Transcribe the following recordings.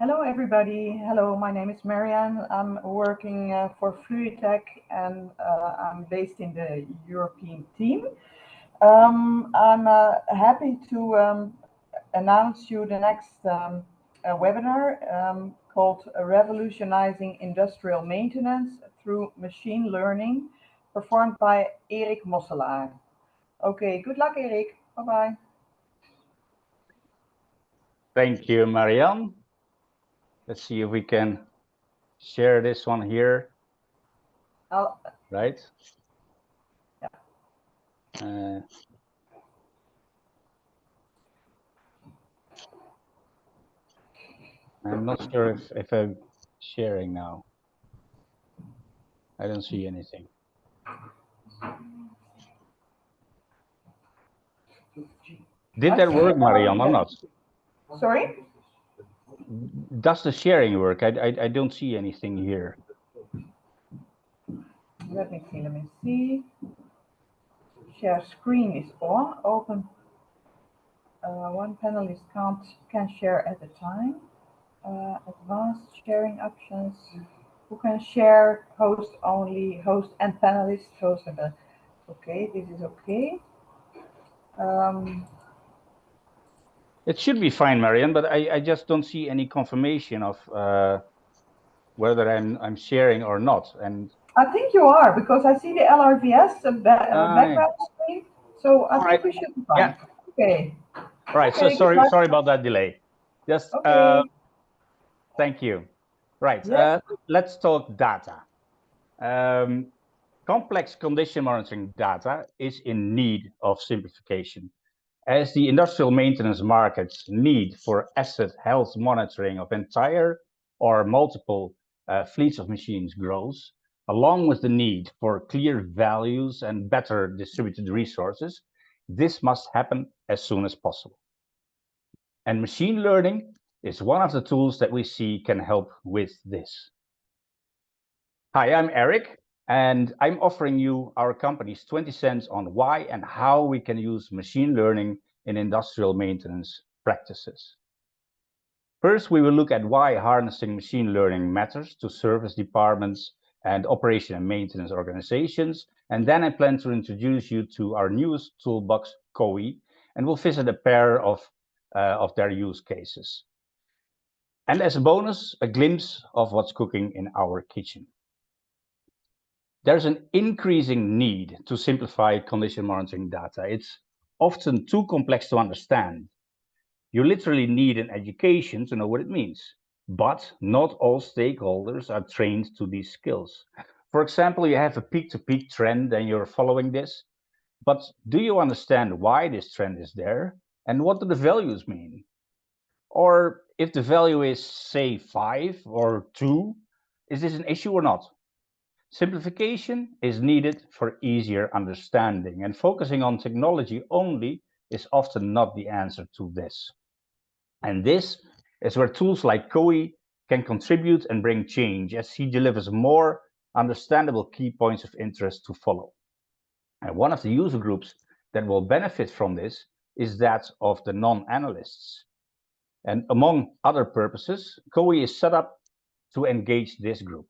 Hello, everybody. Hello, my name is Marianne. I'm working for Fluidtech and I'm based in the European team. I'm happy to announce you the next webinar called Revolutionizing Industrial Maintenance through Machine Learning, performed by Erik Mosselaar. Okay, good luck, Erik. Bye-bye. Thank you, Marianne. Let's see if we can share this one here. Right? Yeah. I'm not sure if I'm sharing now. I don't see anything. Did that work, Marianne, or not? Sorry? Does the sharing work? I don't see anything here. Let me see. Share screen is on. Open. One panelist can share at a time. Advanced sharing options. Who can share? Host only. Host and panelist. Host and okay, this is okay. It should be fine, Marianne, but I just don't see any confirmation of whether I'm sharing or not. And I think you are, because I see the LRVS background screen. So I think we should be fine. Yeah. Okay. All right. Okay, so sorry about that delay. Just thank you. Right. Yes. Let's talk data. Complex condition monitoring data is in need of simplification, as the industrial maintenance market's need for asset health monitoring of entire or multiple fleets of machines grows, along with the need for clear values and better distributed resources. This must happen as soon as possible. And machine learning is one of the tools that we see can help with this. Hi, I'm Erik, and I'm offering you our company's 20 cents on why and how we can use machine learning in industrial maintenance practices. First, we will look at why harnessing machine learning matters to service departments and operation and maintenance organizations. And then I plan to introduce you to our newest toolbox, COE, and we'll visit a pair of their use cases. And as a bonus, a glimpse of what's cooking in our kitchen. There's an increasing need to simplify condition monitoring data. It's often too complex to understand. You literally need an education to know what it means, but not all stakeholders are trained to these skills. For example, you have a peak-to-peak trend and you're following this, but do you understand why this trend is there and what do the values mean? Or if the value is, say, 5 or 2, is this an issue or not? Simplification is needed for easier understanding, and focusing on technology only is often not the answer to this. And this is where tools like COE can contribute and bring change, as he delivers more understandable key points of interest to follow. And one of the user groups that will benefit from this is that of the non-analysts. And among other purposes, COE is set up to engage this group.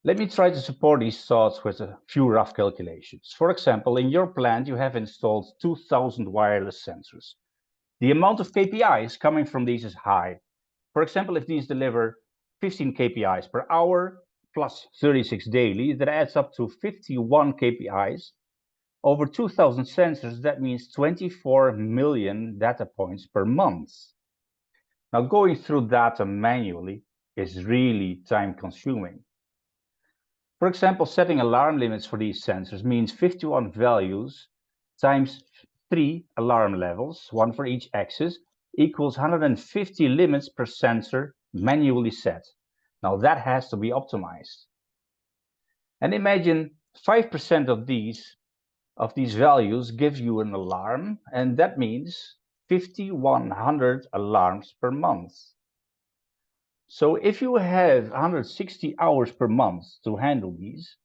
Let me try to support these thoughts with a few rough calculations. For example, in your plant, you have installed 2,000 wireless sensors. The amount of KPIs coming from these is high. For example, if these deliver 15 KPIs per hour plus 36 daily, that adds up to 51 KPIs. Over 2,000 sensors, that means 24 million data points per month. Now, going through data manually is really time consuming. For example, setting alarm limits for these sensors means 51 values times 3 alarm levels, one for each axis, equals 150 limits per sensor manually set. Now that has to be optimized. And imagine 5% of these values give you an alarm, and that means 5,100 alarms per month. So if you have 160 hours per month to handle these,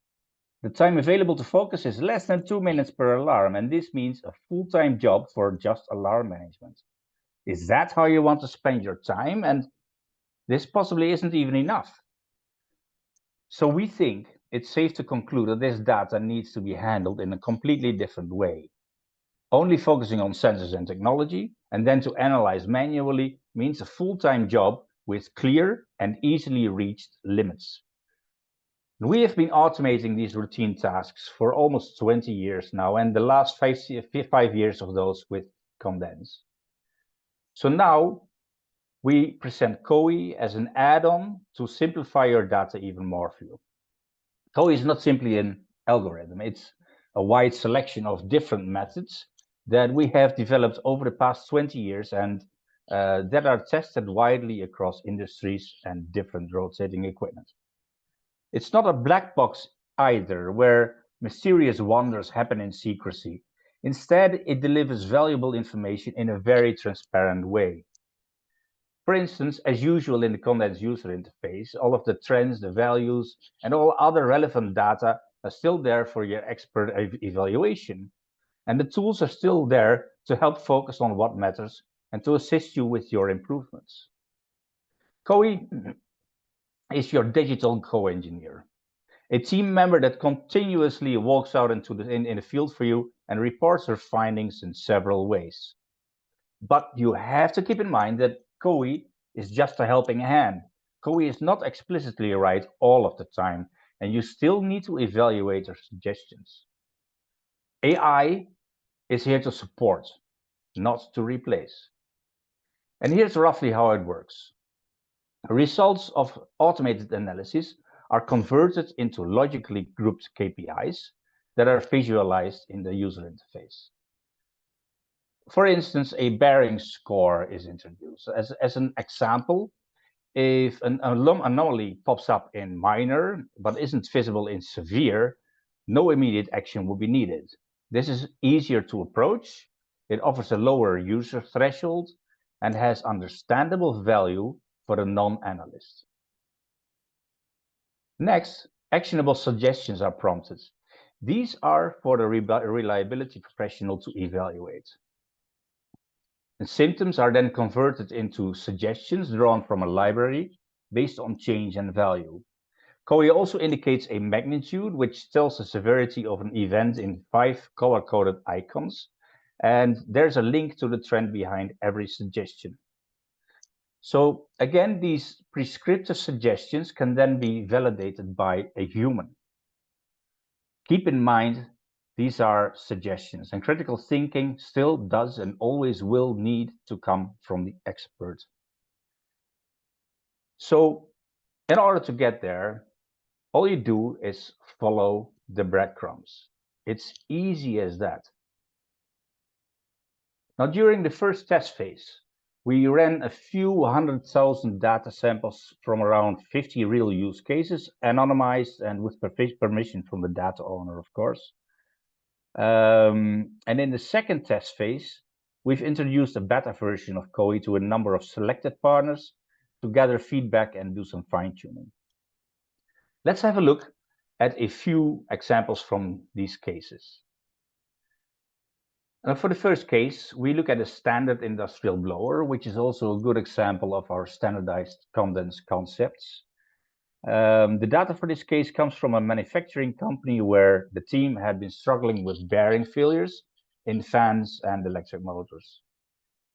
the time available to focus is less than 2 minutes per alarm, and this means a full-time job for just alarm management. Is that how you want to spend your time? And this possibly isn't even enough. So we think it's safe to conclude that this data needs to be handled in a completely different way. Only focusing on sensors and technology, and then to analyze manually, means a full-time job with clear and easily reached limits. We have been automating these routine tasks for almost 20 years now, and the last 5 years of those with Condence. So now we present COE as an add-on to simplify your data even more for you. COE is not simply an algorithm, it's a wide selection of different methods that we have developed over the past 20 years and that are tested widely across industries and different rotating equipment. It's not a black box either, where mysterious wonders happen in secrecy. Instead, it delivers valuable information in a very transparent way. For instance, as usual in the Condence user interface, all of the trends, the values, and all other relevant data are still there for your expert evaluation. And the tools are still there to help focus on what matters and to assist you with your improvements. COE is your digital co-engineer, a team member that continuously walks out into in the field for you and reports her findings in several ways. But you have to keep in mind that COE is just a helping hand. COE is not explicitly right all of the time, and you still need to evaluate her suggestions. AI is here to support, not to replace. And here's roughly how it works. Results of automated analysis are converted into logically grouped KPIs that are visualized in the user interface. For instance, a bearing score is introduced. As an example, if an anomaly pops up in minor but isn't visible in severe, no immediate action will be needed. This is easier to approach, it offers a lower user threshold, and has understandable value for the non-analyst. Next, actionable suggestions are prompted. These are for the reliability professional to evaluate. And symptoms are then converted into suggestions drawn from a library based on change and value. COE also indicates a magnitude, which tells the severity of an event in 5 color-coded icons, and there's a link to the trend behind every suggestion. So again, these prescriptive suggestions can then be validated by a human. Keep in mind, these are suggestions, and critical thinking still does and always will need to come from the expert. So in order to get there, all you do is follow the breadcrumbs. It's easy as that. Now, during the first test phase, we ran a few 100,000 data samples from around 50 real use cases, anonymized and with permission from the data owner, of course. And in the second test phase, we've introduced a beta version of COE to a number of selected partners to gather feedback and do some fine-tuning. Let's have a look at a few examples from these cases. For the first case, we look at a standard industrial blower, which is also a good example of our standardized Condence concepts. The data for this case comes from a manufacturing company where the team had been struggling with bearing failures in fans and electric motors.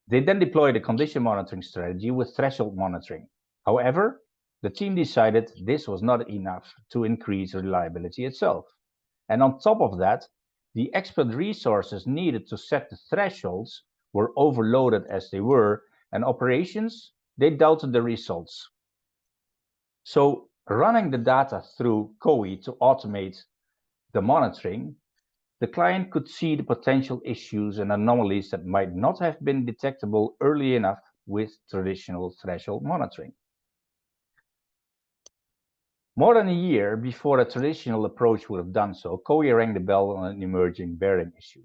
They then deployed a condition monitoring strategy with threshold monitoring. However, the team decided this was not enough to increase reliability itself. And on top of that, the expert resources needed to set the thresholds were overloaded as they were, and operations, they doubted the results. So running the data through COE to automate the monitoring, the client could see the potential issues and anomalies that might not have been detectable early enough with traditional threshold monitoring. More than a year before a traditional approach would have done so, COE rang the bell on an emerging bearing issue.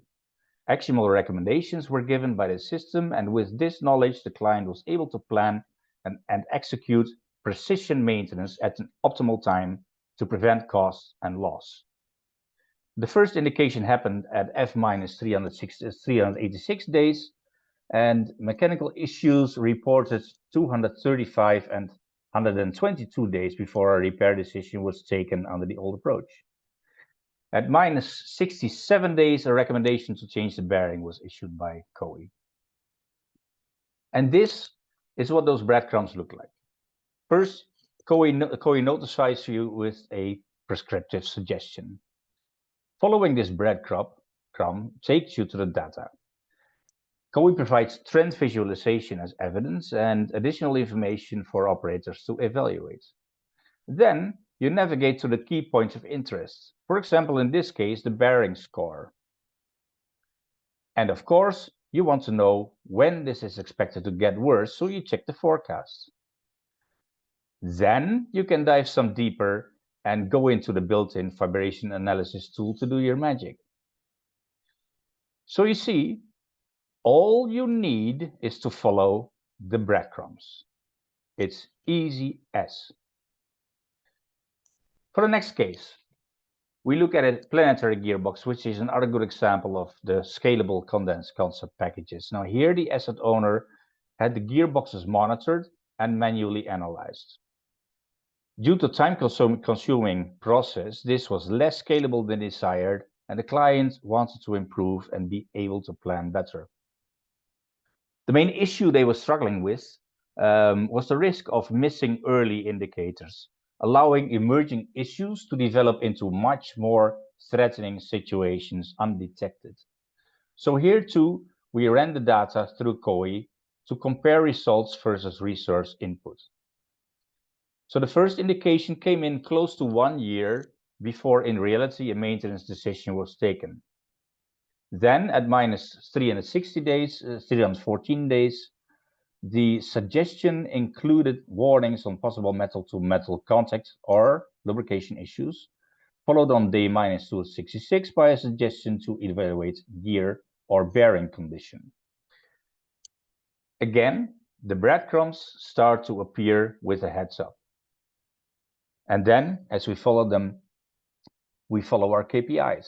Actionable recommendations were given by the system, and with this knowledge, the client was able to plan and execute precision maintenance at an optimal time to prevent cost and loss. The first indication happened at F-386 days, and mechanical issues reported 235 and 122 days before a repair decision was taken under the old approach. At minus 67 days, a recommendation to change the bearing was issued by COE. And this is what those breadcrumbs look like. First, COE notifies you with a prescriptive suggestion. Following this breadcrumb takes you to the data. COE provides trend visualization as evidence and additional information for operators to evaluate. Then you navigate to the key points of interest. For example, in this case, the bearing score. And of course, you want to know when this is expected to get worse, so you check the forecast. Then you can dive some deeper and go into the built-in vibration analysis tool to do your magic. So you see, all you need is to follow the breadcrumbs. It's easy as. For the next case, we look at a planetary gearbox, which is another good example of the scalable Condence concept packages. Now here the asset owner had the gearboxes monitored and manually analyzed. Due to time-consuming process, this was less scalable than desired, and the client wanted to improve and be able to plan better. The main issue they were struggling with was the risk of missing early indicators, allowing emerging issues to develop into much more threatening situations undetected. So here too, we ran the data through COE to compare results versus research input. So the first indication came in close to 1 year before in reality a maintenance decision was taken. Then at minus 360 days, 314 days, the suggestion included warnings on possible metal-to-metal contact or lubrication issues, followed on day minus 266 by a suggestion to evaluate gear or bearing condition. Again, the breadcrumbs start to appear with a heads up. And then, as we follow them, we follow our KPIs.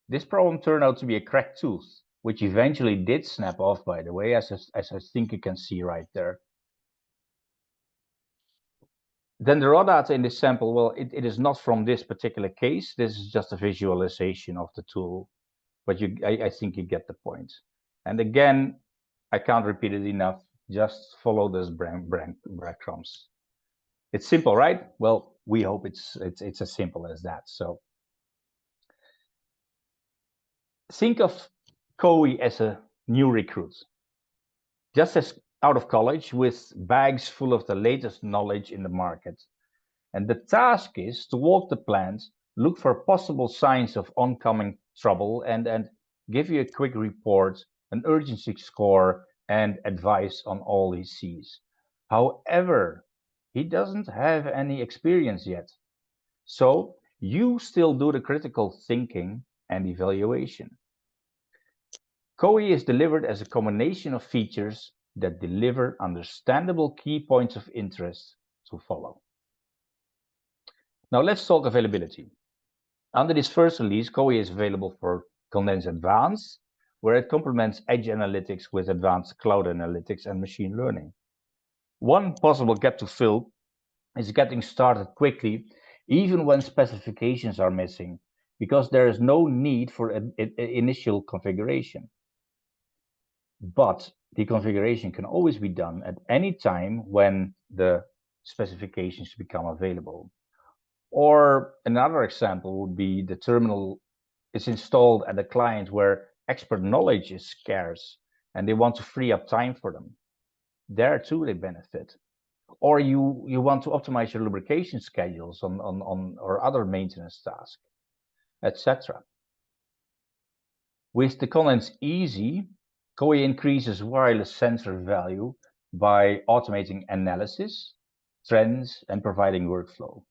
This problem turned out to be a cracked tooth, which eventually did snap off, by the way, as I think you can see right there. Then the raw data in this sample, well, it is not from this particular case. This is just a visualization of the tool, but I think you get the point. And again, I can't repeat it enough. Just follow those breadcrumbs. It's simple, right? Well, we hope it's as simple as that. So think of COE as a new recruit, just as out of college with bags full of the latest knowledge in the market. And the task is to walk the plant, look for possible signs of oncoming trouble, and give you a quick report, an urgency score, and advice on all he sees. However, he doesn't have any experience yet. So you still do the critical thinking and evaluation. COE is delivered as a combination of features that deliver understandable key points of interest to follow. Now let's talk availability. Under this first release, COE is available for Condence Advanced, where it complements edge analytics with advanced cloud analytics and machine learning. One possible gap to fill is getting started quickly, even when specifications are missing, because there is no need for initial configuration. But the configuration can always be done at any time when the specifications become available. Or another example would be the terminal is installed at a client where expert knowledge is scarce and they want to free up time for them. There too they benefit. Or you want to optimize your lubrication schedules on or other maintenance tasks, etc. With the Condence Easy, COE increases wireless sensor value by automating analysis, trends, and providing workflow.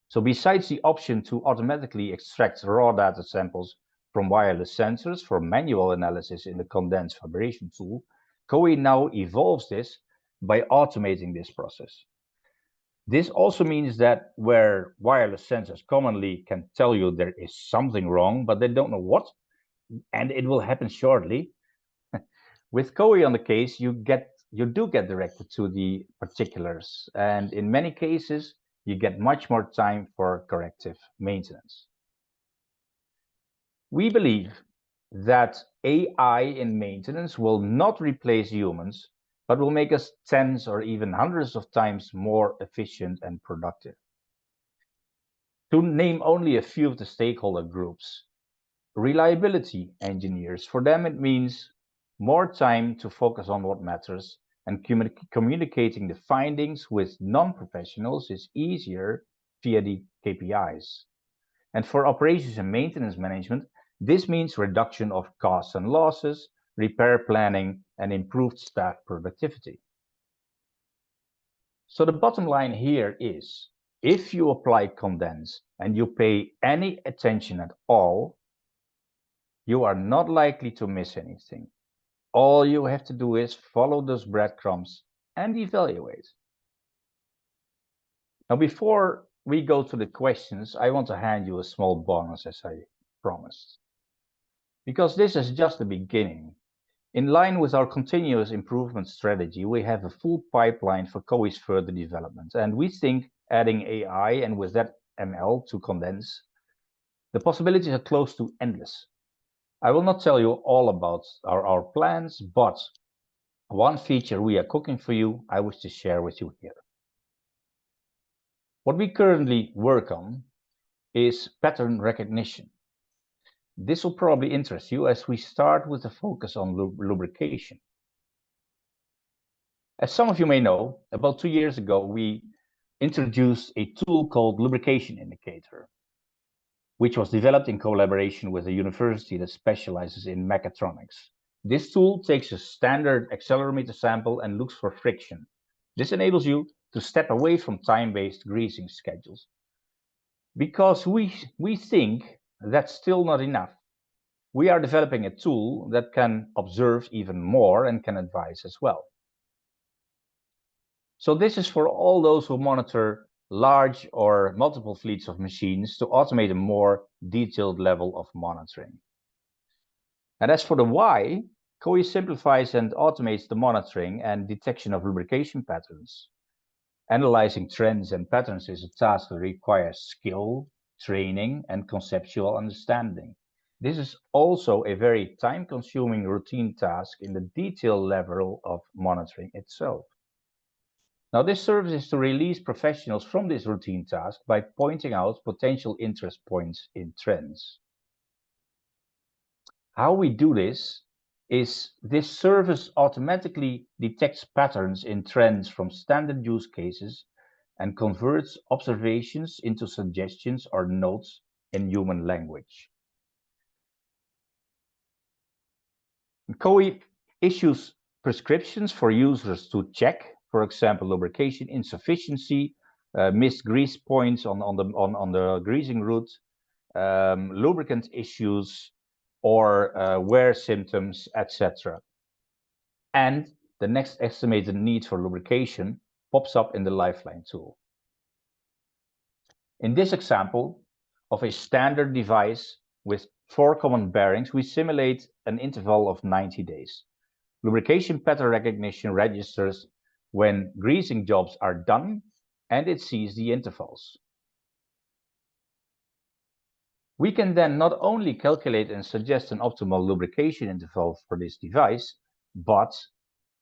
So besides the option to automatically extract raw data samples from wireless sensors for manual analysis in the Condence vibration tool, COE now evolves this by automating this process. This also means that where wireless sensors commonly can tell you there is something wrong, but they don't know what, and it will happen shortly, With COE on the case, you do get directed to the particulars, and in many cases, you get much more time for corrective maintenance. We believe that AI in maintenance will not replace humans, but will make us tens or even hundreds of times more efficient and productive. To name only a few of the stakeholder groups, reliability engineers, for them it means more time to focus on what matters, and communicating the findings with non-professionals is easier via the KPIs. And for operations and maintenance management, this means reduction of costs and losses, repair planning, and improved staff productivity. So the bottom line here is, if you apply Condence and you pay any attention at all, you are not likely to miss anything. All you have to do is follow those breadcrumbs and evaluate. Now, before we go to the questions, I want to hand you a small bonus, as I promised. Because this is just the beginning. In line with our continuous improvement strategy, we have a full pipeline for COE's further development. And we think adding AI and with that ML to Condence, the possibilities are close to endless. I will not tell you all about our plans, but one feature we are cooking for you, I wish to share with you here. What we currently work on is pattern recognition. This will probably interest you as we start with a focus on lubrication. As some of you may know, about 2 years ago, we introduced a tool called Lubrication Indicator, which was developed in collaboration with a university that specializes in mechatronics. This tool takes a standard accelerometer sample and looks for friction. This enables you to step away from time-based greasing schedules. Because we think that's still not enough, we are developing a tool that can observe even more and can advise as well. So this is for all those who monitor large or multiple fleets of machines to automate a more detailed level of monitoring. And as for the why, COE simplifies and automates the monitoring and detection of lubrication patterns. Analyzing trends and patterns is a task that requires skill, training, and conceptual understanding. This is also a very time-consuming routine task in the detail level of monitoring itself. Now, this service is to release professionals from this routine task by pointing out potential interest points in trends. How we do this is this service automatically detects patterns in trends from standard use cases and converts observations into suggestions or notes in human language. COE issues prescriptions for users to check, for example, lubrication insufficiency, missed grease points on the greasing route, lubricant issues, or wear symptoms, etc. And the next estimated need for lubrication pops up in the Lifeline tool. In this example of a standard device with 4 common bearings, we simulate an interval of 90 days. Lubrication pattern recognition registers when greasing jobs are done, and it sees the intervals. We can then not only calculate and suggest an optimal lubrication interval for this device, but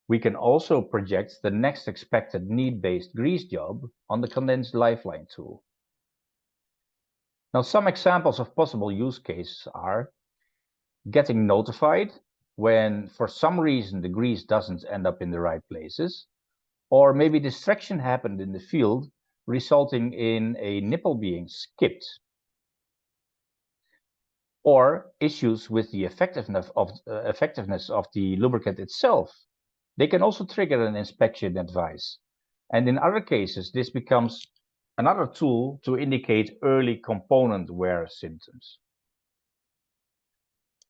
we can also project the next expected need-based grease job on the Condensed Lifeline tool. Now, some examples of possible use cases are getting notified when, for some reason, the grease doesn't end up in the right places, or maybe distraction happened in the field, resulting in a nipple being skipped, or issues with the effectiveness of the lubricant itself. They can also trigger an inspection advice. And in other cases, this becomes another tool to indicate early component wear symptoms.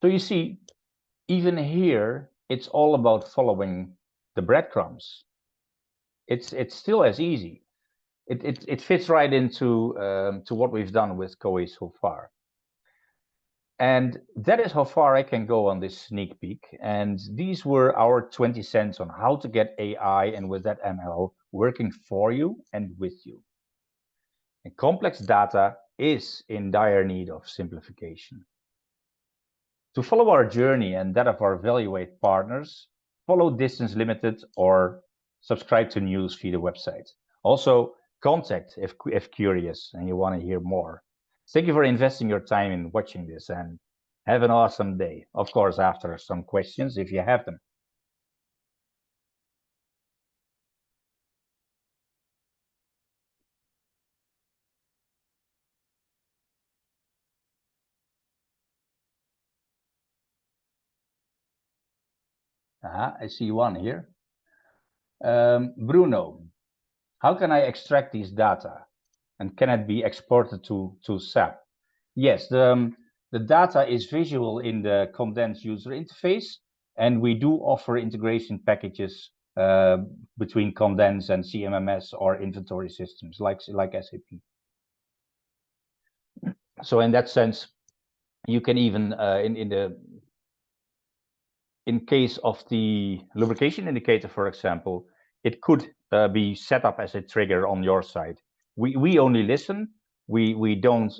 So you see, even here, it's all about following the breadcrumbs. It's still as easy. It fits right into to what we've done with COE so far. And that is how far I can go on this sneak peek. And these were our 20 cents on how to get AI and with that ML working for you and with you. And complex data is in dire need of simplification. To follow our journey and that of our Valuate partners, follow Distance Limited or subscribe to newsfeed website. Also, contact if curious and you want to hear more. Thank you for investing your time in watching this and have an awesome day. Of course, after some questions if you have them. I see one here. Bruno, how can I extract these data? And can it be exported to SAP? Yes, the data is visual in the Condence user interface, and we do offer integration packages between Condence and CMMS or inventory systems like SAP. So in that sense, you can even in case of the lubrication indicator, for example, it could be set up as a trigger on your side. We only listen. We don't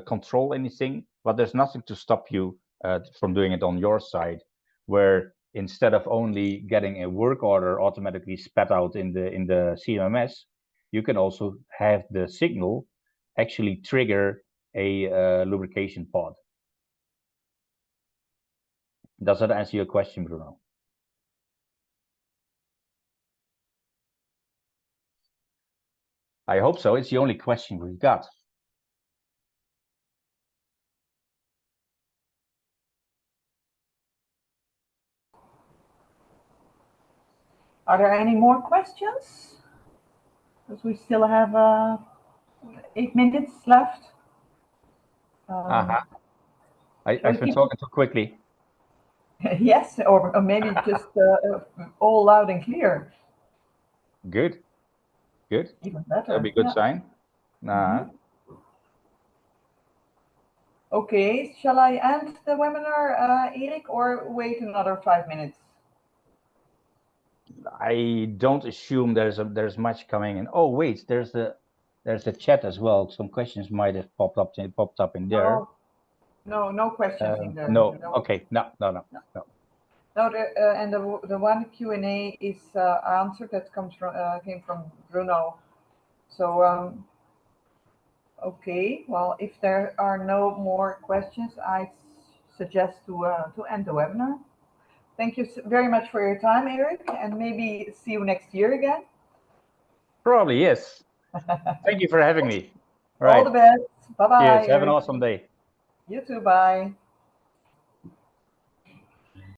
control anything, but there's nothing to stop you from doing it on your side, where instead of only getting a work order automatically spat out in the CMMS, you can also have the signal actually trigger a lubrication pod. Does that answer your question, Bruno? I hope so. It's the only question we've got. Are there any more questions? Because we still have 8 minutes left. I've been talking too quickly. Yes, or maybe just all loud and clear. Good. Even better. That'll be a good sign. Okay, shall I end the webinar, Erik, or wait another 5 minutes? I don't assume there's much coming in. Oh wait, there's the chat as well. Some questions might have popped up in there. No questions in there. No. Okay. No. No, and the one Q&A is answered. That came from Bruno. So okay, well, if there are no more questions, I suggest to end the webinar. Thank you very much for your time, Erik, and maybe see you next year again. Probably, yes. Thank you for having me. All the best. Bye-bye. Cheers. Have an awesome day. You too. Bye.